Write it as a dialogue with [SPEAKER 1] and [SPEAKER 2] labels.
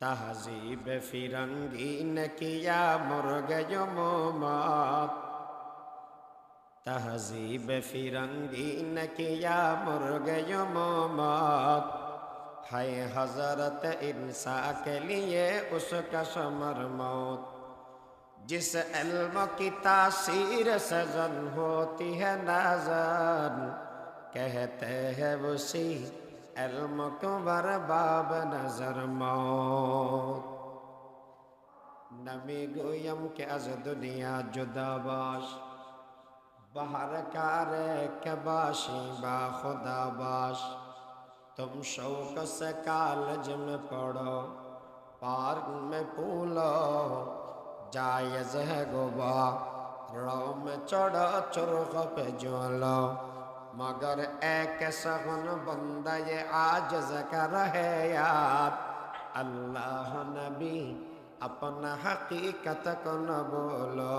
[SPEAKER 1] तहजीब फिरंगी ने किया मुर्ग मोमत, तहजीब फिरंगी ने किया मुर्ग मोमत, है हजरत इंसा के लिए उसका समर मौत। जिस इल्म की तासीर से जन होती है नजर, कहते हैं उसी इल्म को बर्बाद नजर मौत। नमी गोयम के अज दुनिया जुदाबाश, बाहर कारे के बाशी बा खुदाबाश। तुम शौक से कॉलेज में पढ़ो, पार्क में पूलो, जायज है गोबा रो में चढ़ो, चुरख पे ज्वालो। मगर एक सगुन बंदा ये आजज़ कर है याद, अल्लाह नबी अपना हकीकत को न बोलो।